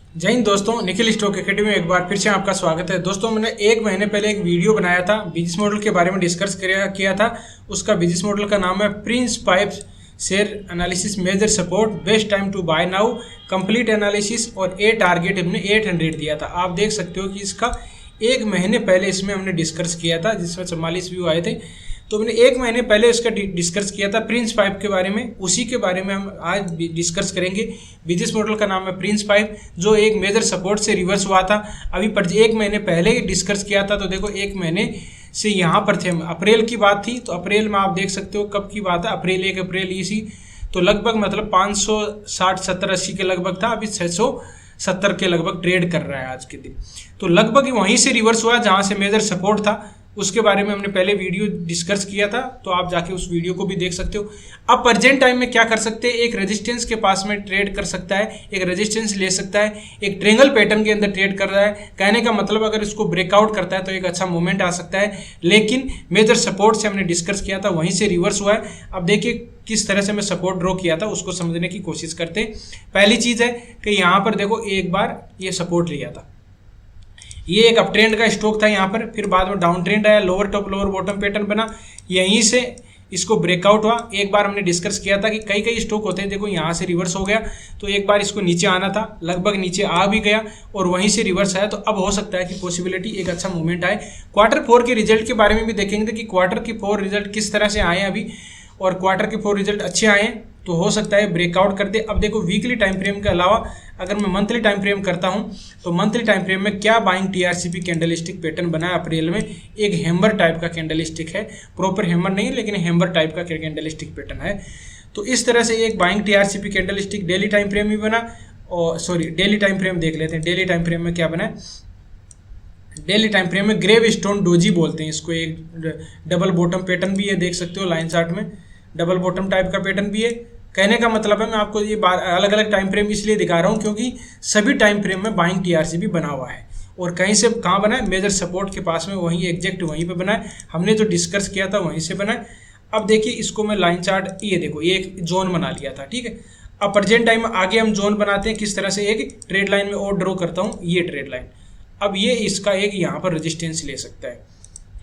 जय हिंद दोस्तों, Nikhil stock academy में एक बार फिर से आपका स्वागत है। दोस्तों, मैंने एक महीने पहले एक वीडियो बनाया था, बिजनेस मॉडल के बारे में डिस्कस किया था। उसका बिजनेस मॉडल का नाम है Prince Pipes share analysis major support best time to buy now complete analysis, और ए टारगेट हमने 800 दिया था। आप देख सकते हो कि इसका एक महीने पहले इसमें हमने डिस्कस किया था, जिसमें 44 व्यू आए थे। तो मैंने एक महीने पहले इसका डिस्कस किया था प्रिंस पाइप के बारे में। उसी के बारे में हम आज डिस्कस करेंगे। बिजनेस मॉडल का नाम है प्रिंस पाइप, जो एक मेजर सपोर्ट से रिवर्स हुआ था। अभी पर एक महीने पहले ही डिस्कस किया था। तो देखो, एक महीने से यहाँ पर थे हम। अप्रैल की बात थी, तो अप्रैल में आप देख सकते हो कब की बात है, अप्रैल 1 अप्रैल इसी। तो लगभग मतलब 560 70 80 के लगभग था। अभी 670 के लगभग ट्रेड कर रहा है आज के दिन। तो लगभग वहीं से रिवर्स हुआ जहाँ से मेजर सपोर्ट था। उसके बारे में हमने पहले वीडियो डिस्कस किया था, तो आप जाके उस वीडियो को भी देख सकते हो। अब प्रेजेंट टाइम में क्या कर सकते हैं, एक रेजिस्टेंस के पास में ट्रेड कर सकता है, एक रेजिस्टेंस ले सकता है, एक ट्रेंगल पैटर्न के अंदर ट्रेड कर रहा है। कहने का मतलब अगर इसको ब्रेकआउट करता है तो एक अच्छा मूवमेंट आ सकता है। लेकिन मेजर सपोर्ट से हमने डिस्कस किया था, वहीं से रिवर्स हुआ है। अब देखिए किस तरह से मैं सपोर्ट ड्रॉ किया था, उसको समझने की कोशिश करते हैं। पहली चीज़ है कि यहाँ पर देखो, एक बार ये सपोर्ट लिया था, ये एक अप ट्रेंड का स्टॉक था यहाँ पर, फिर बाद में डाउन ट्रेंड आया, lower top lower bottom pattern बना, यहीं से इसको ब्रेकआउट हुआ। एक बार हमने डिस्कस किया था कि कई कई स्टॉक होते हैं, देखो यहाँ से रिवर्स हो गया, तो एक बार इसको नीचे आना था, लगभग नीचे आ भी गया और वहीं से रिवर्स आया। तो अब हो सकता है कि पॉसिबिलिटी एक अच्छा मूवमेंट आए। Q4 के रिजल्ट के बारे में भी देखेंगे कि Q4 रिजल्ट किस तरह से आए अभी, और Q4 रिजल्ट अच्छे आए हैं तो हो सकता है ब्रेकआउट कर दे। अब देखो, वीकली टाइम फ्रेम के अलावा अगर मैं मंथली टाइम फ्रेम करता हूं, तो मंथली टाइम फ्रेम में क्या बाइंग टीआरसीपी कैंडलस्टिक पैटर्न बना है अप्रैल में। एक हैमर टाइप का कैंडलस्टिक है, प्रॉपर हैमर नहीं लेकिन हैमर टाइप का कैंडलस्टिक पैटर्न है। तो इस तरह से एक buying TRCP candlestick daily time frame भी बना। और डेली टाइम फ्रेम देख लेते हैं। डेली टाइम फ्रेम में क्या बना है, डेली टाइम फ्रेम में ग्रेव स्टोन डोजी बोलते हैं इसको। एक डबल बॉटम पैटर्न भी है, देख सकते हो लाइन चार्ट में डबल बॉटम टाइप का पैटर्न भी है। कहने का मतलब है, मैं आपको ये अलग अलग टाइम फ्रेम इसलिए दिखा रहा हूँ क्योंकि सभी टाइम फ्रेम में बाइंग टीआरसीपी बना हुआ है। और कहीं से कहाँ बना है, मेजर सपोर्ट के पास में, वहीं एग्जैक्ट वहीं पे बना है। हमने जो डिस्कस किया था वहीं से बना है। अब देखिए इसको मैं लाइन चार्ट, ये देखो ये एक जोन बना लिया था, ठीक है। अब प्रेजेंट टाइम में आगे हम जोन बनाते हैं किस तरह से। एक ट्रेड लाइन में और ड्रॉ करता हूँ, ये ट्रेड लाइन। अब ये इसका एक यहाँ पर रेजिस्टेंस ले सकता है,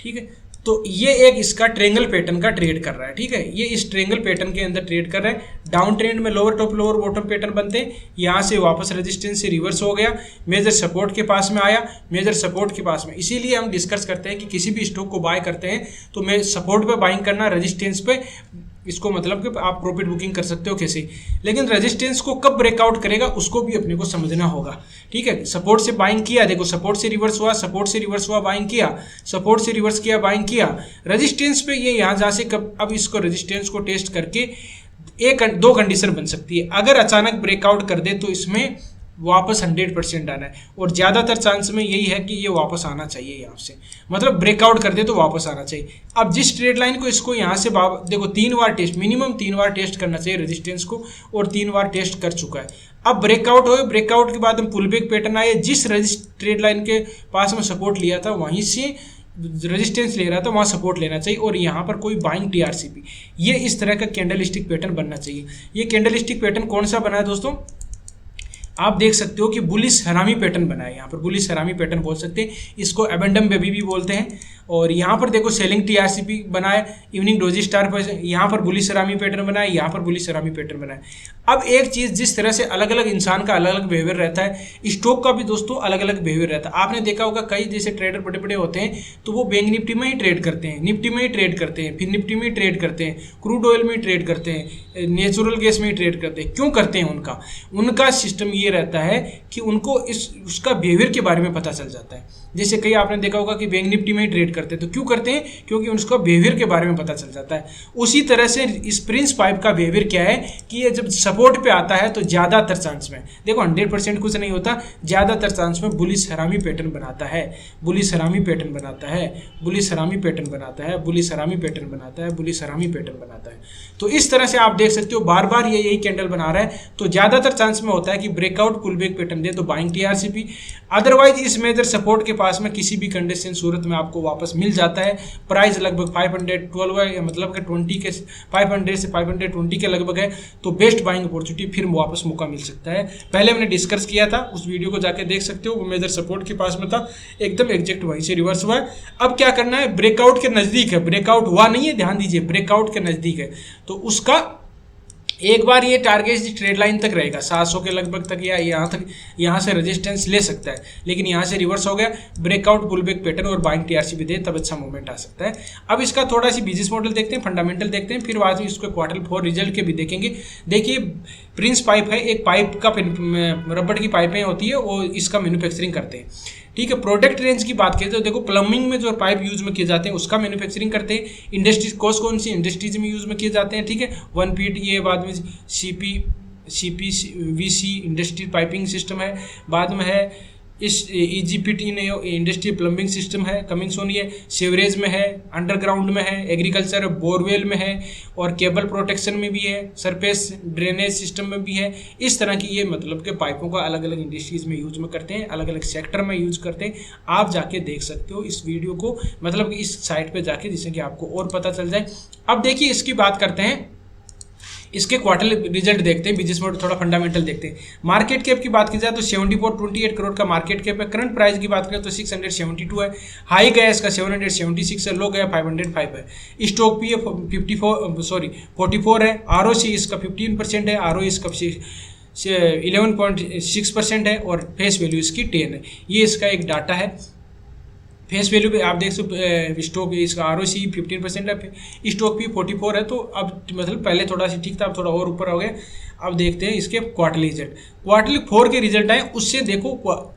ठीक है। तो ये एक इसका ट्रेंगल पैटर्न का ट्रेड कर रहा है, ठीक है। ये इस ट्रेंगल पैटर्न के अंदर ट्रेड कर रहा है। डाउन ट्रेंड में lower top lower bottom pattern बनते हैं, यहाँ से वापस रेजिस्टेंस से रिवर्स हो गया, मेजर सपोर्ट के पास में आया, मेजर सपोर्ट के पास में। इसीलिए हम डिस्कस करते हैं कि किसी भी स्टॉक को बाय करते हैं तो मैं सपोर्ट पे बाइंग करना, रेजिस्टेंस पे, इसको मतलब कि आप प्रॉफिट बुकिंग कर सकते हो कैसे। लेकिन रेजिस्टेंस को कब ब्रेकआउट करेगा उसको भी अपने को समझना होगा, ठीक है। सपोर्ट से बाइंग किया, देखो सपोर्ट से रिवर्स हुआ, सपोर्ट से रिवर्स हुआ, बाइंग किया, सपोर्ट से रिवर्स किया, बाइंग किया, रेजिस्टेंस पे ये यहाँ जहाँ से कब, अब इसको रेजिस्टेंस को टेस्ट करके दो कंडीशन बन सकती है। अगर अचानक ब्रेकआउट कर दे तो इसमें वापस 100% आना है, और ज़्यादातर चांस में यही है कि ये वापस आना चाहिए यहाँ से, मतलब ब्रेकआउट कर दे तो वापस आना चाहिए। अब जिस ट्रेड लाइन को इसको यहाँ से देखो 3 बार टेस्ट, मिनिमम 3 बार टेस्ट करना चाहिए रेजिस्टेंस को, और 3 बार टेस्ट कर चुका है। अब ब्रेकआउट हो, ब्रेकआउट के बाद हम पुल बैक पैटर्न आए, जिस ट्रेड लाइन के पास में सपोर्ट लिया था वहीं से रेजिस्टेंस ले रहा था, वहाँ सपोर्ट लेना चाहिए, और यहाँ पर कोई बाइंग टीआरसीपी, ये इस तरह का कैंडलस्टिक पैटर्न बनना चाहिए। ये कैंडलस्टिक पैटर्न कौन सा बना है दोस्तों, आप देख सकते हो कि बुलिश हरामी पैटर्न बना है। यहाँ पर बुलिश हरामी पैटर्न बोल सकते हैं इसको, एबेंडम बेबी भी बोलते हैं। और यहाँ पर देखो सेलिंग टीआरसीपी बना है, इवनिंग डोजी स्टार पर, यहाँ पर बुलिश हरामी पैटर्न बना है, यहाँ पर बुलिश हरामी पैटर्न बना है। अब एक चीज़, जिस तरह से अलग अलग इंसान का अलग अलग बिहेवियर रहता है, स्टॉक का भी दोस्तों अलग अलग बिहेवियर रहता है। आपने देखा होगा कई जैसे ट्रेडर बड़े बड़े होते हैं तो वो बैंक निफ्टी में ही ट्रेड करते हैं, निफ्टी में ही ट्रेड करते हैं, फिर निफ्टी में ही ट्रेड करते हैं, क्रूड ऑयल में ही ट्रेड करते हैं, नेचुरल गैस में ही ट्रेड करते हैं। क्यों करते हैं, उनका सिस्टम ये रहता है कि उनको उसका बिहेवियर के बारे में पता चल जाता है। जैसे कई आपने देखा होगा कि बैंक निफ्टी में ही ट्रेड करते हैं, तो क्यों करते हैं, क्योंकि उसका बिहेवियर के बारे में पता चल जाता है। उसी तरह से इस प्रिंस पाइप का बिहेवियर क्या है कि ये जब सपोर्ट पे आता है तो ज़्यादातर चांस में, देखो 100% कुछ नहीं होता, ज़्यादातर चांस में बुलिश हरामी पैटर्न बनाता है, बुलिश हरामी पैटर्न बनाता है, बुलिश हरामी पैटर्न बनाता है, बुलिश हरामी पैटर्न बनाता है, बुलिश हरामी पैटर्न बनाता है। तो इस तरह से आप देख सकते हो बार बार ये यही कैंडल बना रहा है, तो ज़्यादातर चांस में होता है कि ब्रेकआउट पुल बैक पैटर्न दे तो बाइंग टीआरसीपी, अदरवाइज इस मेजर सपोर्ट के पास में किसी भी कंडीशन सूरत में आपको वापस मिल जाता है। प्राइस लगभग 512 है, मतलब कि 20 के 500 से 520 के लगभग है, तो बेस्ट बाइंग अपॉर्चुनिटी फिर वापस मौका मिल सकता है। पहले मैंने डिस्कस किया था, उस वीडियो को जाके देख सकते हो, वो मेजर सपोर्ट के पास में था, एकदम एग्जैक्ट वहीं से रिवर्स हुआ है। अब क्या करना है, ब्रेकआउट के नज़दीक है, ब्रेकआउट हुआ नहीं है, ध्यान दीजिए, ब्रेकआउट के नज़दीक है, तो उसका एक बार ये टारगेट ट्रेड लाइन तक रहेगा 700 के लगभग तक, या यहाँ तक, यहाँ से रेजिस्टेंस ले सकता है, लेकिन यहाँ से रिवर्स हो गया, ब्रेकआउट पुलबैक पैटर्न और बाइंग टीआरसी भी दे तब अच्छा मूवमेंट आ सकता है। अब इसका थोड़ा सी बिजनेस मॉडल देखते हैं, फंडामेंटल देखते हैं, फिर बाद में इसको Q4 रिजल्ट के भी देखेंगे। देखिए प्रिंस पाइप है, एक पाइप का रबड़ की पाइपें होती है, वो इसका मैन्युफैक्चरिंग करते हैं, ठीक है। प्रोडक्ट रेंज की बात करें तो देखो प्लम्बिंग में जो पाइप यूज में किए जाते हैं उसका मैन्युफैक्चरिंग करते हैं। इंडस्ट्रीज कौन सी इंडस्ट्रीज में यूज में किए जाते हैं, ठीक है। 1 फीट, ये बाद में CPVC इंडस्ट्री पाइपिंग सिस्टम है, बाद में है इस EGPT इंडस्ट्री प्लम्बिंग सिस्टम है, कमिंग सोन, ये सीवरेज में है, अंडरग्राउंड में है, एग्रीकल्चर बोरवेल में है, और केबल प्रोटेक्शन में भी है, सरफेस ड्रेनेज सिस्टम में भी है। इस तरह की ये मतलब के पाइपों का अलग अलग इंडस्ट्रीज में यूज में करते हैं, अलग अलग सेक्टर में यूज करते हैं। आप जाके देख सकते हो इस वीडियो को, मतलब कि इस साइट पे जाके, जिससे कि आपको और पता चल जाए। अब देखिए इसकी बात करते हैं, इसके क्वार्टरली रिजल्ट देखते हैं, बिजनेस मॉडल, थोड़ा फंडामेंटल देखते हैं। मार्केट कैप की बात की जाए तो 7428 करोड़ का मार्केट कैप है। करंट प्राइस की बात करें तो 672 है, हाई गया इसका 776 है, लो गया 505 है। स्टॉक पी 44 है, ROC इसका 15% है, ROE इसका 11.6% है, और फेस वैल्यू इसकी 10 है। ये इसका एक डाटा है। फेस वैल्यू पे आप देख सकते, स्टॉक इसका ROC 15% है, स्टॉक भी 44 है, तो अब मतलब पहले थोड़ा सा ठीक था, अब थोड़ा और ऊपर हो गया। अब देखते हैं इसके क्वार्टरली रिजल्ट। Q4 के रिजल्ट आए, उससे देखो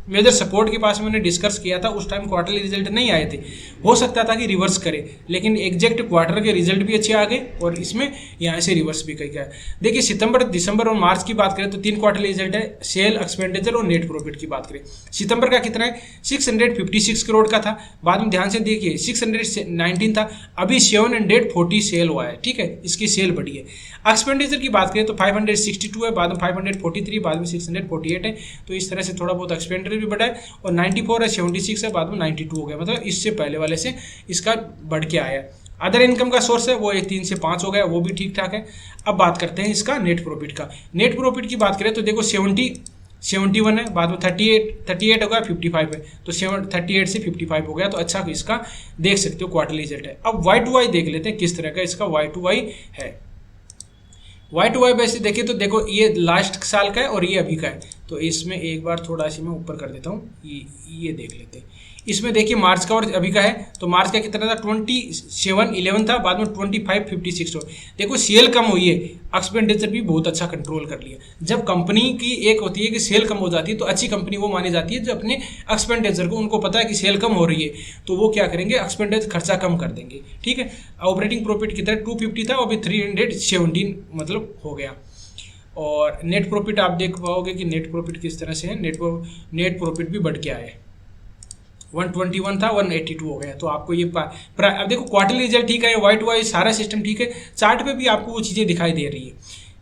मेजर सपोर्ट के पास मैंने डिस्कस किया था, उस टाइम क्वार्टरली रिजल्ट नहीं आए थे, हो सकता था कि रिवर्स करे, लेकिन एग्जैक्ट क्वार्टर के रिजल्ट भी अच्छे आ गए, और इसमें यहाँ से रिवर्स भी कर गया। देखिए सितंबर, दिसंबर और मार्च की बात करें तो 3 क्वार्टरली रिजल्ट है, सेल, एक्सपेंडिचर और नेट प्रॉफिट की बात करें। सितंबर का कितना है, 656 करोड़ का था, बाद में ध्यान से देखिए 619 था, अभी 740 सेल हुआ है, ठीक है, इसकी सेल बढ़ी है। एक्सपेंडिचर की बात करें तो 562 है, बाद में 543, बाद में 648 है, तो इस तरह से थोड़ा बहुत एक्सपेंडिचर भी बढ़ा है, और 94 है, 76 है, बाद में 92 हो गया, मतलब इससे पहले वाले से इसका बढ़ के आया। अदर इनकम का सोर्स है वो 3 से 5 हो गया, वो भी ठीक ठाक है। अब बात करते हैं इसका नेट प्रॉफिट का। नेट प्रॉफिट की बात करें तो देखो 71 है, बाद में 38 होगा, 55 है, तो 38 से 55 हो गया, तो अच्छा इसका देख सकते हो क्वार्टरली रिजल्ट है। अब Y2Y देख लेते हैं किस तरह का इसका Y2Y है। Y2Y वैसे देखिए तो देखो ये लास्ट साल का है और ये अभी का है, तो इसमें एक बार थोड़ा सी मैं ऊपर कर देता हूँ, ये देख लेते हैं। इसमें देखिए मार्च का और अभी का है, तो मार्च का कितना था, 2711 था, बाद में 2556 हो। देखो सेल कम हुई है, एक्सपेंडिचर भी बहुत अच्छा कंट्रोल कर लिया। जब कंपनी की एक होती है कि सेल कम हो जाती है, तो अच्छी कंपनी वो मानी जाती है जो अपने एक्सपेंडिचर को, उनको पता है कि सेल कम हो रही है, तो वो क्या करेंगे, एक्सपेंडिचर खर्चा कम कर देंगे, ठीक है। ऑपरेटिंग प्रॉफिट कितना 250 था, अभी 317 मतलब हो गया। और नेट प्रॉफिट आप देख पाओगे कि नेट प्रॉफिट किस तरह से है, नेट प्रॉफिट भी बढ़ के आया है, 121 था 182 हो गया, तो आपको ये अब देखो क्वार्टरली रिजल्ट ठीक है, Y2Y सारा सिस्टम ठीक है, चार्ट पे भी आपको वो चीज़ें दिखाई दे रही है।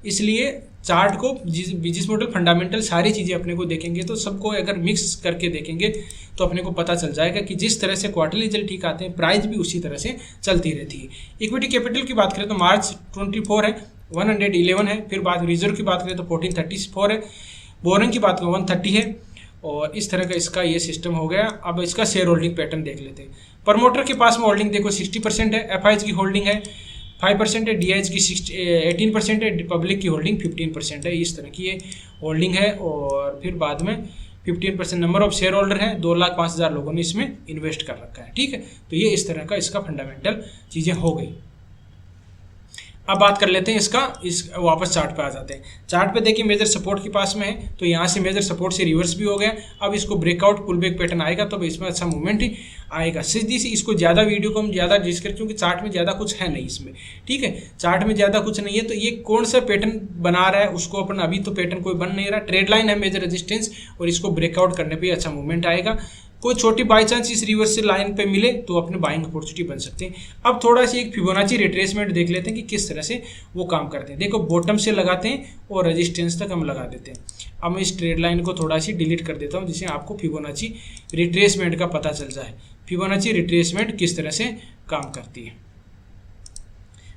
इसलिए चार्ट को, बिजनेस मॉडल, फंडामेंटल सारी चीज़ें अपने को देखेंगे, तो सबको अगर मिक्स करके देखेंगे तो अपने को पता चल जाएगा कि जिस तरह से क्वार्टरली रिजल्ट ठीक आते हैं, प्राइस भी उसी तरह से चलती रहती है। इक्विटी कैपिटल की बात करें तो मार्च 24 है, 111 है, फिर बाद रिजर्व की बात करें तो 1434 है, बोरिंग की बात करें 130 है, और इस तरह का इसका ये सिस्टम हो गया। अब इसका शेयर होल्डिंग पैटर्न देख लेते हैं। प्रमोटर के पास में होल्डिंग देखो 60% है, FIs की होल्डिंग है 5% है, DIs की 18% है, पब्लिक की होल्डिंग 15% है, इस तरह की ये होल्डिंग है। और फिर बाद में 15% नंबर ऑफ शेयर होल्डर है, 2,05,000 लोगों ने इसमें इन्वेस्ट कर रखा है, ठीक है। तो ये इस तरह का इसका फंडामेंटल चीज़ें हो गई। अब बात कर लेते हैं इस वापस चार्ट पे आ जाते हैं। चार्ट पे देखिए मेजर सपोर्ट के पास में है, तो यहाँ से मेजर सपोर्ट से रिवर्स भी हो गया। अब इसको ब्रेकआउट पुलबैक पैटर्न आएगा तो इसमें अच्छा मूवमेंट ही आएगा। सीधी सी इसको ज़्यादा वीडियो को हम ज़्यादा डिस्कस, क्योंकि चार्ट में ज़्यादा कुछ है नहीं इसमें, ठीक है, चार्ट में ज़्यादा कुछ नहीं है। तो ये कौन सा पैटर्न बना रहा है उसको अपन, अभी तो पैटर्न कोई बन नहीं रहा, ट्रेड लाइन है मेजर रेजिस्टेंस, और इसको ब्रेकआउट करने पर अच्छा मूवमेंट आएगा। कोई छोटी बाई चांस इस रिवर्सल लाइन पे मिले तो अपने बाइंग अपॉर्चुनिटी बन सकते हैं। अब थोड़ा सी एक फिबोनाची रिट्रेसमेंट देख लेते हैं कि किस तरह से वो काम करते हैं। देखो बॉटम से लगाते हैं और रेजिस्टेंस तक हम लगा देते हैं। अब मैं इस ट्रेड लाइन को थोड़ा सी डिलीट कर देता हूँ जिससे आपको फिबोनाची रिट्रेसमेंट का पता चल जाए। फिबोनाची रिट्रेसमेंट किस तरह से काम करती है।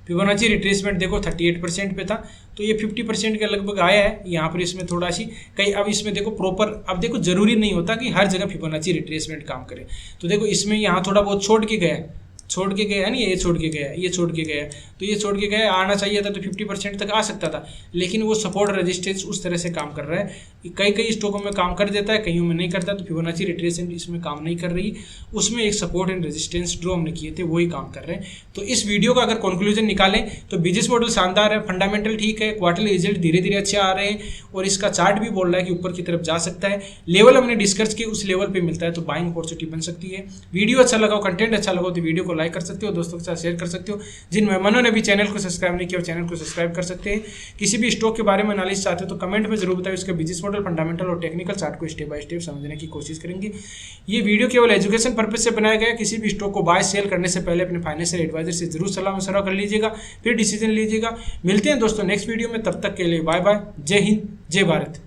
फिबोनाची रिट्रेसमेंट देखो 38% पे था, तो ये 50% के लगभग आया है। यहाँ पर इसमें थोड़ा सी कहीं, अब इसमें देखो प्रॉपर, अब देखो जरूरी नहीं होता कि हर जगह फिबोनाची रिट्रेसमेंट काम करे। तो देखो इसमें यहाँ थोड़ा बहुत छोड़ के गया है ना, ये छोड़ के गया, ये छोड़ के गया, तो ये छोड़ के गया, आना चाहिए था तो 50% तक आ सकता था, लेकिन वो सपोर्ट रेजिस्टेंस उस तरह से काम कर रहा है। कई स्टॉकों में काम कर देता है, कईयों में नहीं करता। तो फिबोनाची रिट्रेसमेंट इसमें काम नहीं कर रही, उसमें एक सपोर्ट एंड रेजिस्टेंस ड्रॉ हमने किए थे वही काम कर रहे हैं। तो इस वीडियो का अगर कंक्लूजन निकालें तो बिजनेस मॉडल शानदार है, फंडामेंटल ठीक है, क्वार्टरली रिजल्ट धीरे धीरे अच्छे आ रहे हैं और इसका चार्ट भी बोल रहा है कि ऊपर की तरफ जा सकता है। लेवल हमने डिस्कस किए, उस लेवल पर मिलता है तो बाइंग अपॉर्चुनिटी बन सकती है। वीडियो अच्छा लगा, कंटेंट अच्छा लगा तो वीडियो को लाइक कर सकते हो, दोस्तों के साथ शेयर कर सकते हो। जिन मेहमानों ने भी चैनल को सब्सक्राइब नहीं किया चैनल को सब्सक्राइब कर सकते हैं। किसी भी स्टॉक के बारे में एनालिसिस चाहते हो तो कमेंट में जरूर बताइए, उसके बिजनेस मॉडल, फंडामेंटल और टेक्निकल चार्ट को स्टेप बाय स्टेप समझने की कोशिश करेंगे। ये वीडियो केवल एजुकेशन पर्पज से बनाया गया है। किसी भी स्टॉक को बाय सेल करने से पहले अपने फाइनेंशियल एडवाइजर से जरूर सलाह मशवरा कर लीजिएगा, फिर डिसीजन लीजिएगा। मिलते हैं दोस्तों नेक्स्ट वीडियो में, तब तक के लिए बाय बाय। जय हिंद, जय भारत।